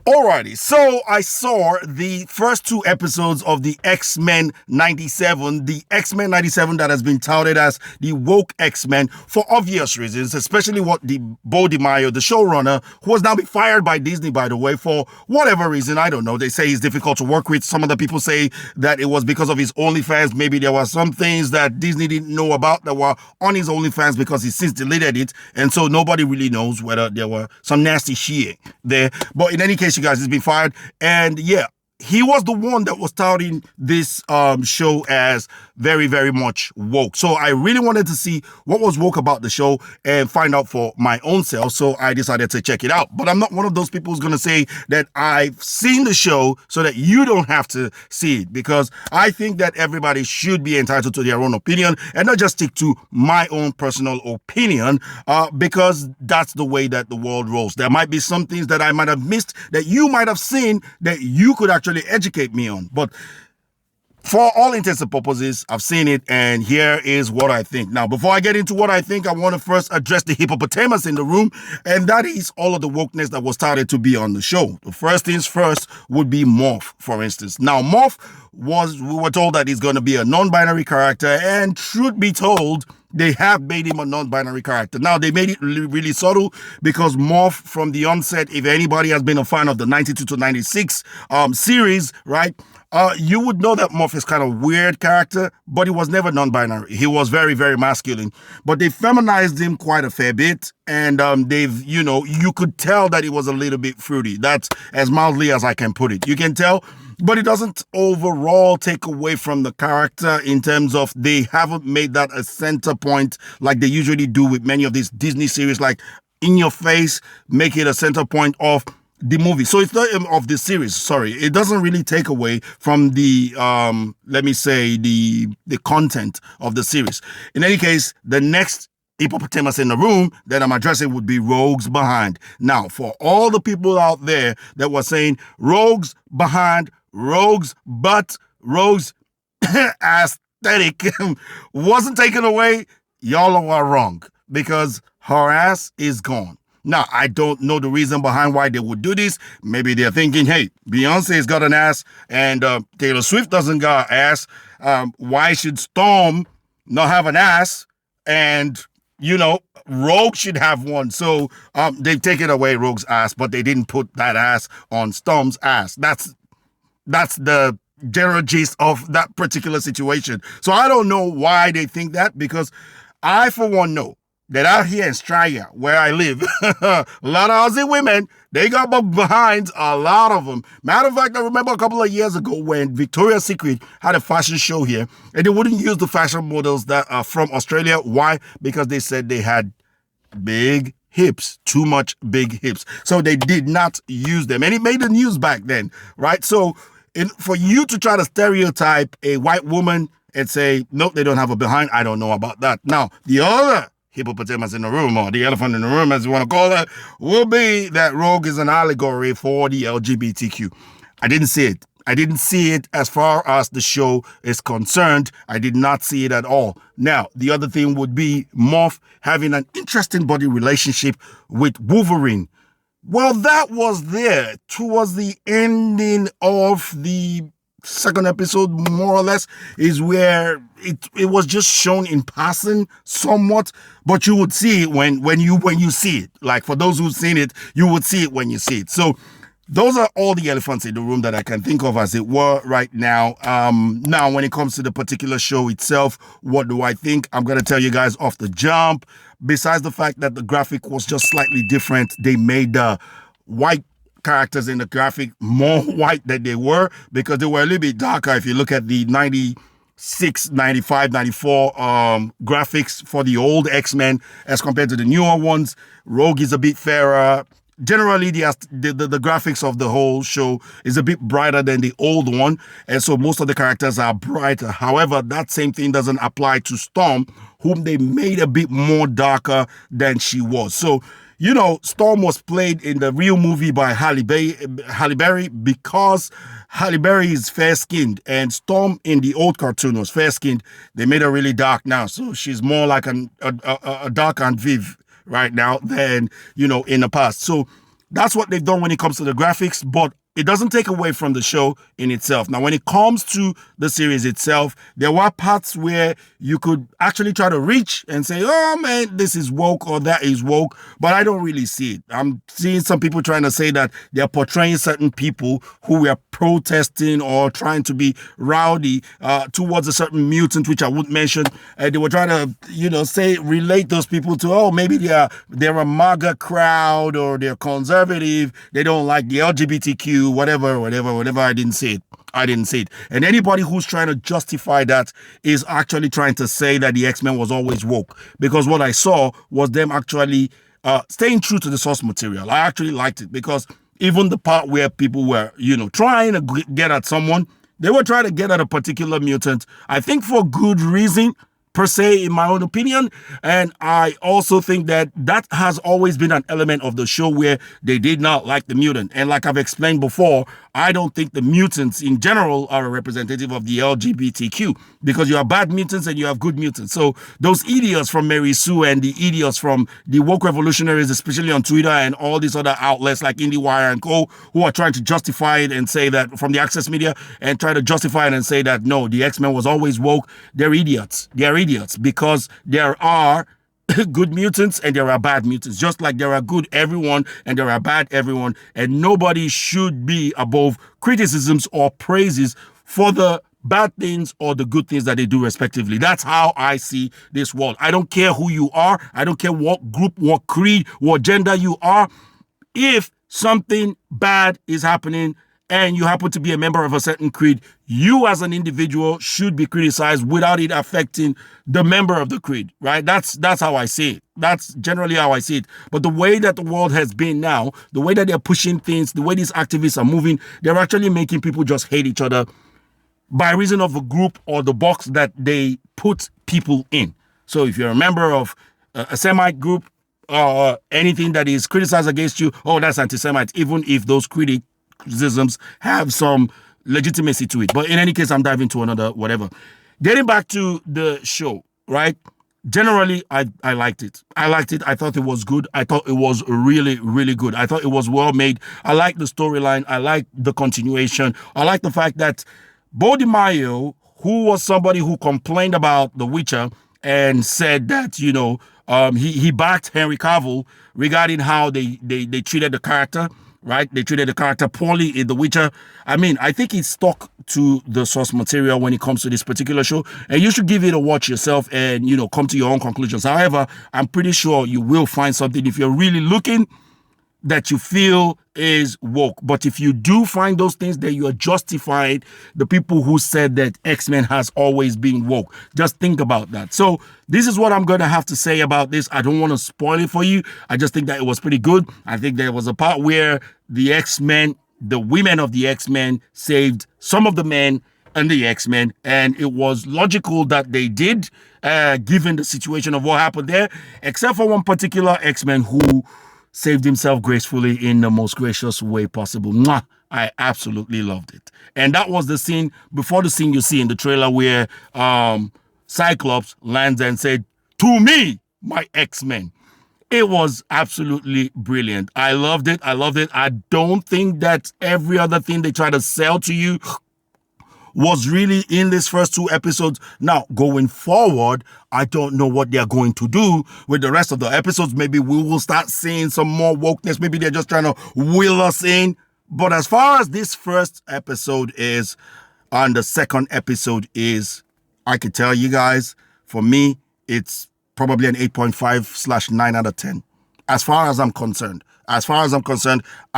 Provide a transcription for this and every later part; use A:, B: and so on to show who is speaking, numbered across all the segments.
A: Alrighty, so I saw the first two episodes of the X-Men 97, the X-Men 97 that has been touted as the woke X-Men for obvious reasons, especially what the Bo DiMaio, the showrunner, who has now been fired by Disney, by the way, for whatever reason, I don't know. They say he's difficult to work with. Some other people say that it was because of his OnlyFans. Maybe there were some things that Disney didn't know about that were on his OnlyFans because he since deleted it, and so nobody really knows whether there were some nasty shit there. But in any case, you guys, he's been fired. And yeah, he was the one that was touting this show as very, very much woke. So I really wanted to see what was woke about the show and find out for my own self. So I decided to check it out. But I'm not one of those people who's going to say that I've seen the show so that you don't have to see it, because I think that everybody should be entitled to their own opinion and not just stick to my own personal opinion, because that's the way that the world rolls. There might be some things that I might have missed that you might have seen that you could actually educate me on. But for all intents and purposes, I've seen it, and here is what I think. Now, before I get into what I think, I want to first address the hippopotamus in the room, and that is all of the wokeness that was started to be on the show. The first things first would be Morph, for instance. Now, Morph we were told that he's going to be a non-binary character, and truth be told, they have made him a non-binary character. Now, they made it really subtle because Morph, from the onset, if anybody has been a fan of the 92 to 96 series, right, you would know that Morph is kind of weird character, but he was never non-binary. He was very, very masculine. But they feminized him quite a fair bit, and you could tell that he was a little bit fruity. That's as mildly as I can put it. You can tell. But it doesn't overall take away from the character in terms of they haven't made that a center point like they usually do with many of these Disney series, like in your face, make it a center point of the movie. So it's not of the series, sorry. It doesn't really take away from the, the content of the series. In any case, the next hippopotamus in the room that I'm addressing would be Rogues Behind. Now, for all the people out there that were saying Rogues Behind, Rogues, but Rogues aesthetic wasn't taken away, y'all are wrong, because her ass is gone. Now, I don't know the reason behind why they would do this. Maybe they're thinking, hey, Beyonce's got an ass and Taylor Swift doesn't got an ass. Why should Storm not have an ass? And, Rogue should have one. So they've taken away Rogue's ass, but they didn't put that ass on Storm's ass. That's the general gist of that particular situation. So I don't know why they think that, because I, for one, know that out here in Australia, where I live, a lot of Aussie women, they got behinds, a lot of them. Matter of fact, I remember a couple of years ago when Victoria's Secret had a fashion show here, and they wouldn't use the fashion models that are from Australia. Why? Because they said they had big hips, too much big hips. So they did not use them. And it made the news back then, right? So for you to try to stereotype a white woman and say, nope, they don't have a behind, I don't know about that. Now, the other hippopotamus in the room, or the elephant in the room, as you want to call it, will be that Rogue is an allegory for the LGBTQ. I didn't see it. I didn't see it as far as the show is concerned. I did not see it at all. Now, the other thing would be Morph having an interesting body relationship with Wolverine. Well, that was there towards the ending of the second episode, more or less, is where it was just shown in passing somewhat, but you would see it when you see it. Like, for those who've seen it, you would see it when you see it. So those are all the elephants in the room that I can think of, as it were, right now. Now, when it comes to the particular show itself, what do I think? I'm going to tell you guys off the jump. Besides the fact that the graphic was just slightly different, they made the white characters in the graphic more white than they were, because they were a little bit darker. If you look at the 96, 95, 94 graphics for the old X-Men as compared to the newer ones, Rogue is a bit fairer. Generally, the graphics of the whole show is a bit brighter than the old one, and so most of the characters are brighter. However, that same thing doesn't apply to Storm, whom they made a bit more darker than she was. So, Storm was played in the real movie by Halle Berry, because Halle Berry is fair-skinned, and Storm in the old cartoon was fair-skinned. They made her really dark now, so she's more like a dark Aunt Viv right now than, in the past. So That's what they've done when it comes to the graphics, but it doesn't take away from the show in itself. Now, when it comes to the series itself, there were parts where you could actually try to reach and say, oh man, this is woke or that is woke, but I don't really see it. I'm seeing some people trying to say that they're portraying certain people who were protesting or trying to be rowdy towards a certain mutant, which I wouldn't mention. They were trying to, relate those people to, oh, maybe they're a MAGA crowd or they're conservative. They don't like the LGBTQ, whatever. I didn't see it. And anybody who's trying to justify that is actually trying to say that the X-Men was always woke, because what I saw was them actually staying true to the source material. I actually liked it, because even the part where people were, trying to get at someone, they were trying to get at a particular mutant, I think for good reason, per se, in my own opinion. And I also think that has always been an element of the show where they did not like the mutant. And like I've explained before, I don't think the mutants in general are a representative of the LGBTQ, because you have bad mutants and you have good mutants. So those idiots from Mary Sue and the idiots from the woke revolutionaries, especially on Twitter and all these other outlets like IndieWire and co, who are trying to justify it and say that, from the Access Media, and try to justify it and say that no, the X-Men was always woke, they're idiots. They're idiots, because there are good mutants and there are bad mutants, just like there are good everyone and there are bad everyone, and nobody should be above criticisms or praises for the bad things or the good things that they do respectively. That's how I see this world. I don't care who you are. I don't care what group, what creed, what gender you are. If something bad is happening and you happen to be a member of a certain creed, you as an individual should be criticized without it affecting the member of the creed, right? That's how I see it. That's generally how I see it. But the way that the world has been now, the way that they're pushing things, the way these activists are moving, they're actually making people just hate each other by reason of the group or the box that they put people in. So if you're a member of a Semite group or anything that is criticized against you, oh, that's anti-Semite, even if those criticisms have some legitimacy to it. But in any case, I'm diving to another whatever. Getting back to the show, right? Generally, I liked it. I thought it was good. I thought it was really, really good. I thought it was well made. I liked the storyline. I liked the continuation. I liked the fact that Beau DeMayo, who was somebody who complained about The Witcher and said that, he backed Henry Cavill regarding how they treated the character, right? They treated the character poorly in The Witcher. I mean, I think he stuck to the source material when it comes to this particular show, and you should give it a watch yourself and, come to your own conclusions. However, I'm pretty sure you will find something if you're really looking that you feel is woke. But if you do find those things, that you are justified the people who said that X-Men has always been woke. Just think about that. So this is what I'm going to have to say about this. I don't want to spoil it for you. I just think that it was pretty good. I think there was a part where the X-Men, the women of the X-Men, saved some of the men and the X-Men, and it was logical that they did, given the situation of what happened there, except for one particular X-Men who saved himself gracefully in the most gracious way possible. Mwah! I absolutely loved it. And that was the scene, before the scene you see in the trailer where Cyclops lands and said, "To me, my X-Men." It was absolutely brilliant. I loved it. I don't think that every other thing they try to sell to you was really in these first 2 episodes. Now, going forward, I don't know what they're going to do with the rest of the episodes. Maybe we will start seeing some more wokeness. Maybe they're just trying to wheel us in. But as far as this first episode is, and the second episode is, I can tell you guys, for me, it's probably an 8.5/9 out of 10. As far as I'm concerned, I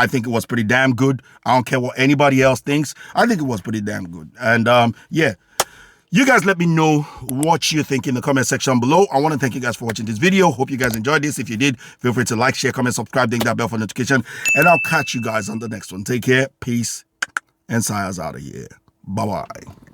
A: think it was pretty damn good. I don't care what anybody else thinks. I think it was pretty damn good. And yeah, you guys let me know what you think in the comment section below. I want to thank you guys for watching this video. Hope you guys enjoyed this. If you did, feel free to like, share, comment, subscribe, ding that bell for notification. And I'll catch you guys on the next one. Take care, peace, and Saya's out of here. Bye-bye.